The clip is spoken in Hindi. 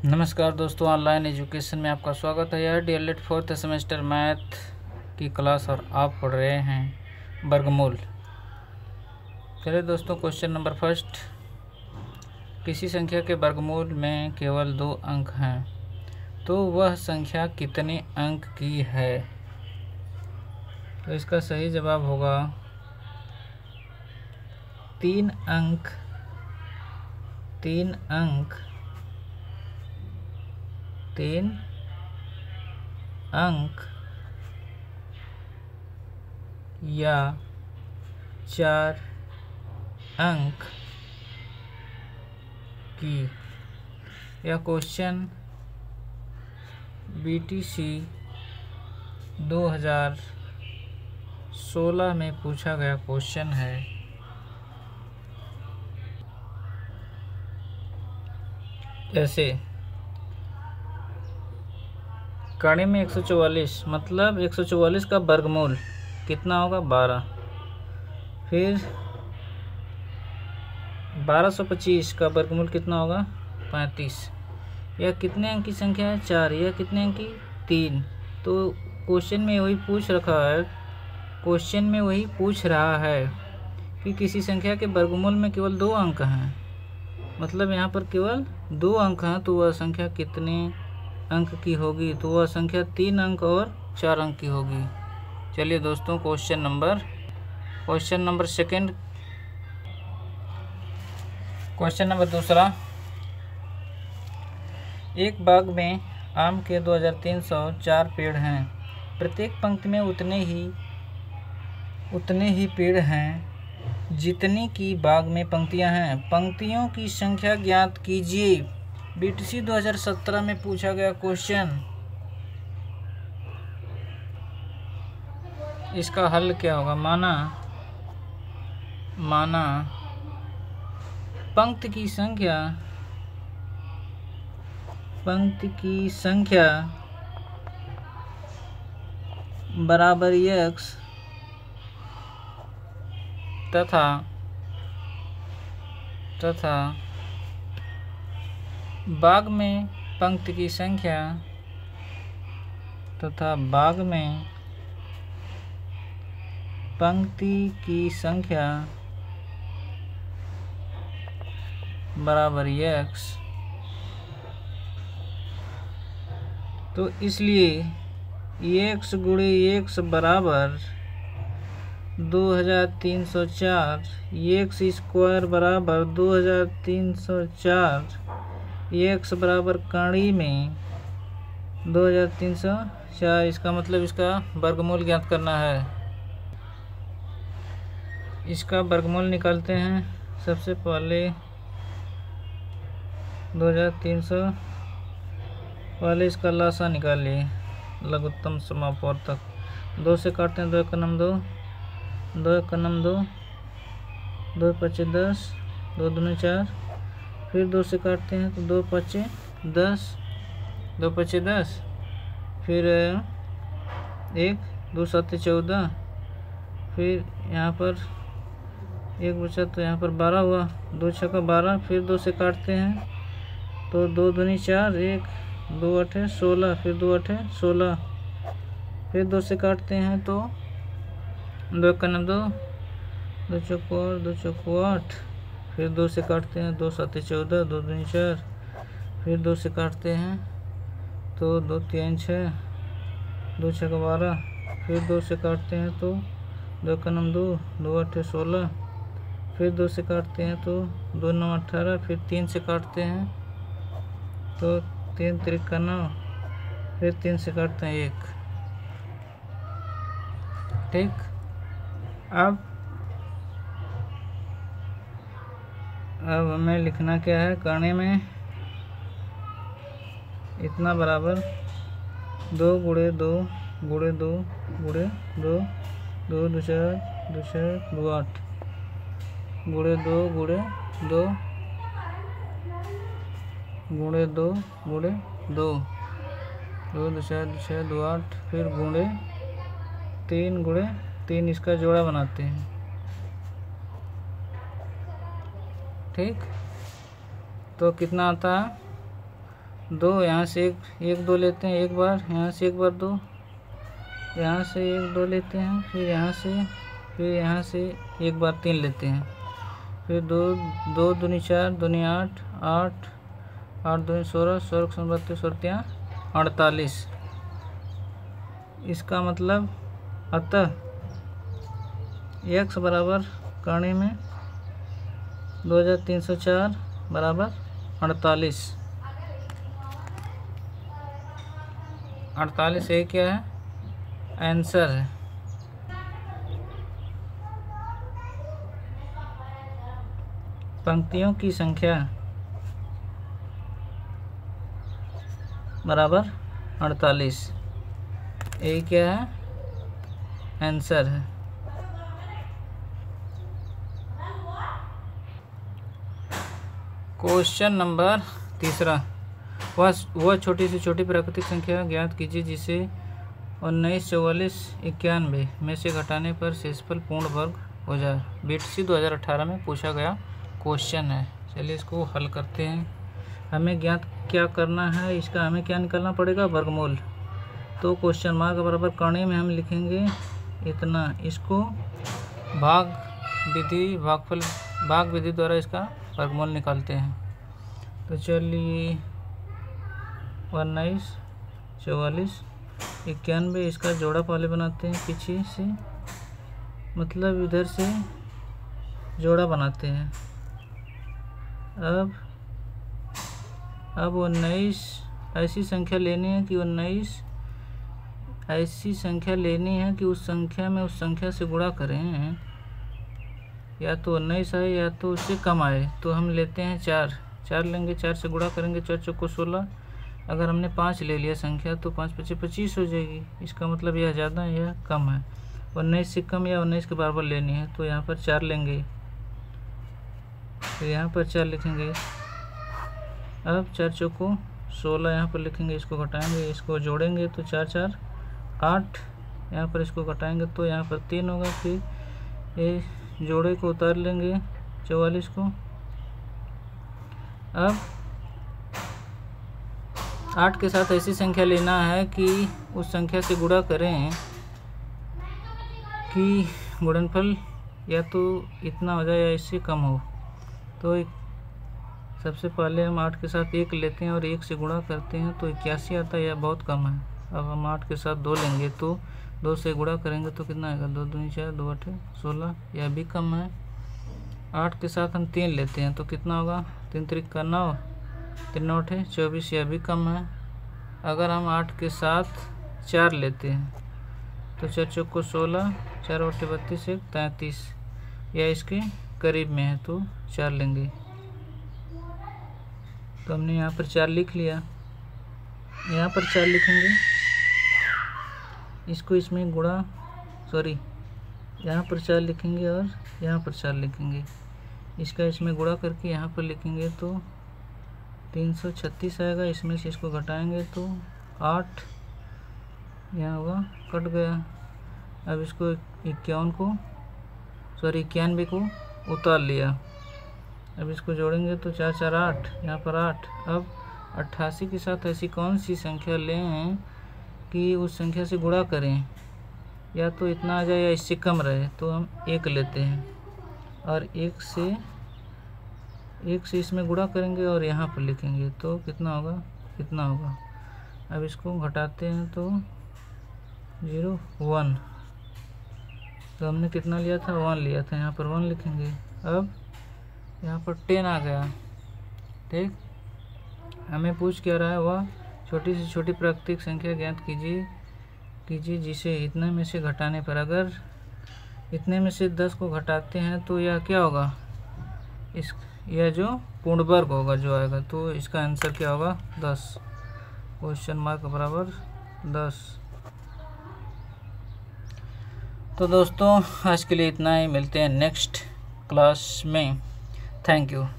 नमस्कार दोस्तों, ऑनलाइन एजुकेशन में आपका स्वागत है। यह डीएलएड 4th सेमेस्टर मैथ की क्लास और आप पढ़ रहे हैं वर्गमूल। चलिए दोस्तों, क्वेश्चन नंबर फर्स्ट। किसी संख्या के वर्गमूल में केवल 2 अंक हैं तो वह संख्या कितने अंक की है? तो इसका सही जवाब होगा 3 अंक। 3 अंक 3 अंक या 4 अंक की। यह क्वेश्चन बीटीसी 2016 में पूछा गया क्वेश्चन है। जैसे कड़ी में 144 मतलब 144 का वर्गमूल कितना होगा? 12। फिर 1225 का वर्गमूल कितना होगा? 35। यह कितने अंक की संख्या है? 4। यह कितने अंक की? 3। तो क्वेश्चन में वही पूछ रहा है कि किसी संख्या के वर्गमूल में केवल 2 अंक हैं, मतलब यहाँ पर केवल 2 अंक हैं, तो वह संख्या कितने अंक की होगी? तो वह संख्या 3 अंक और 4 अंक की होगी। चलिए दोस्तों, question number second. Question number दूसरा। एक बाग में आम के 2304 पेड़ हैं। प्रत्येक पंक्ति में उतने ही पेड़ हैं जितनी की बाग में पंक्तियां हैं। पंक्तियों की संख्या ज्ञात कीजिए। बीटीसी 2017 में पूछा गया क्वेश्चन। इसका हल क्या होगा? माना पंक्ति की संख्या बराबर x तथा बाग में पंक्ति की संख्या बराबर x। तो इसलिए x गुणे x बराबर 2304, x स्क्वायर बराबर 2304, x बराबर कड़ी में 2304। इसका मतलब इसका वर्गमूल ज्ञात करना है। इसका वर्गमूल निकालते हैं। सबसे पहले 2300 पहले इसका लासा निकालिए लघुत्तम समापवर्तक। 2 से काटते हैं। 2 एक नम 2, 2 एक नम 2, 2 पचे 10, 2 दूनी 4। फिर 2 से काटते हैं तो 2 पचे 10, 2 पचे 10। फिर 1 2 7 14। फिर यहाँ पर 1 बचा तो यहाँ पर 12 हुआ। 2 छक्का 12। फिर 2 से काटते हैं तो 2 दूनी 4, 1 2 8 16। फिर 2 8 16। फिर 2 से काटते हैं तो 2 एक 2, 2 चौको 2 चौको 8। फिर 2 से काटते हैं 2 7 14, 2 दूनी 4। फिर 2 से काटते हैं तो 2 3 6, 2 छक्का 12। फिर 2 से काटते हैं तो 2 एक 2, 2 8 16। फिर 2 से काटते हैं तो 2 9 18। फिर 3 से काटते हैं तो 3 3 9। फिर 3 से काटते हैं 1। ठीक। अब हमें लिखना क्या है? करने में इतना बराबर 2 गुणे 2 गुणे 2 गुणे 2, 2 2 4 2 4 2 8 गुणे 2 गुणे 2 गुणे 2 गुणे 2, 2 2 4 2 6 2 8। फिर गुणे 3 गुणे 3, इसका जोड़ा बनाते हैं। ठीक। तो कितना आता है? 2, यहाँ से एक 2 लेते हैं एक बार, यहाँ से एक बार 2, यहाँ से 1 2 लेते हैं, फिर यहाँ से एक बार 3 लेते हैं, फिर 2 2 दूनी 4 दूनी 8 8 8 दूनी 16 16 32 48। इसका मतलब अतः x बराबर करने में 2304 बराबर 48। 48 ये क्या है, आंसर है। पंक्तियों की संख्या बराबर 48, ये क्या है, आंसर है। क्वेश्चन नंबर 3, वह छोटी से छोटी प्राकृतिक संख्या ज्ञात कीजिए जिसे 19 44 91 में से घटाने पर शेषफल पूर्ण वर्ग हो जाए। बीटीसी 2018 में पूछा गया क्वेश्चन है। चलिए इसको हल करते हैं। हमें ज्ञात क्या करना है, इसका हमें क्या निकालना पड़ेगा, वर्गमूल। तो क्वेश्चन मार्क बराबर करने में हम लिखेंगे इतना, इसको भाग विधि द्वारा इसका वर्गमूल निकालते हैं। तो चलिए 19 44 91 इसका जोड़ा पहले बनाते हैं पीछे से, मतलब इधर से जोड़ा बनाते हैं। अब 19 ऐसी संख्या लेनी है कि 19 ऐसी संख्या लेनी है कि उस संख्या में उस संख्या से गुणा करें, या तो 19 आए या तो उससे कम आए। तो हम लेते हैं 4 लेंगे, 4 से गुणा करेंगे, 4 चौको 16। अगर हमने 5 ले लिया संख्या तो 5 5 25 हो जाएगी। इसका मतलब यह ज़्यादा है या कम है। 19 से कम या 19 के बराबर लेनी है, तो यहाँ पर 4 लेंगे, फिर यहाँ पर 4 लिखेंगे। अब 4 चौको 16 यहाँ पर लिखेंगे, इसको घटाएंगे, इसको जोड़ेंगे तो 4 4 8, यहाँ पर इसको घटाएंगे तो यहाँ पर 3 होगा। फिर ये जोड़े को उतार लेंगे 44 को। अब 8 के साथ ऐसी संख्या लेना है कि उस संख्या से गुणा करें कि गुणनफल या तो इतना हो जाए या इससे कम हो। तो सबसे पहले हम 8 के साथ 1 लेते हैं और 1 से गुणा करते हैं तो 81 आता है, यह बहुत कम है। अब हम 8 के साथ 2 लेंगे तो 2 से गुणा करेंगे तो कितना आएगा, 2 दूनी 4 2 8 16, यह भी कम है। 8 के साथ हम 3 लेते हैं तो कितना होगा, 3 त्रिक का 9 3 9 8 24, यह भी कम है। अगर हम 8 के साथ 4 लेते हैं तो 4 चौको 16 4 8 32 1 33, यह इसके करीब में है तो 4 लेंगे। तो हमने यहाँ पर 4 लिख लिया, यहाँ पर 4 लिखेंगे, इसको इसमें गुणा यहाँ पर 4 लिखेंगे और यहाँ पर 4 लिखेंगे, इसका इसमें गुणा करके यहाँ पर लिखेंगे तो 336 आएगा। इसमें से इसको घटाएंगे तो 8 यहाँ होगा, कट गया। अब इसको 91 को उतार लिया। अब इसको जोड़ेंगे तो 4 4 8, यहाँ पर 8। अब 88 के साथ ऐसी कौन सी संख्या लें कि उस संख्या से गुणा करें, या तो इतना आ जाए या इससे कम रहे। तो हम 1 लेते हैं और 1 से इसमें गुणा करेंगे और यहाँ पर लिखेंगे तो कितना होगा, इतना होगा। अब इसको घटाते हैं तो 0 1, तो हमने कितना लिया था, 1 लिया था, यहाँ पर 1 लिखेंगे। अब यहाँ पर 10 आ गया। ठीक, हमें पूछ क्या रहा है, वह छोटी से छोटी प्राकृतिक संख्या ज्ञात कीजिए जिसे इतने में से घटाने पर, अगर इतने में से 10 को घटाते हैं तो यह क्या होगा, यह जो पूर्ण वर्ग होगा जो आएगा, तो इसका आंसर क्या होगा, 10। क्वेश्चन मार्क बराबर 10। तो दोस्तों आज के लिए इतना ही, मिलते हैं नेक्स्ट क्लास में। Thank you.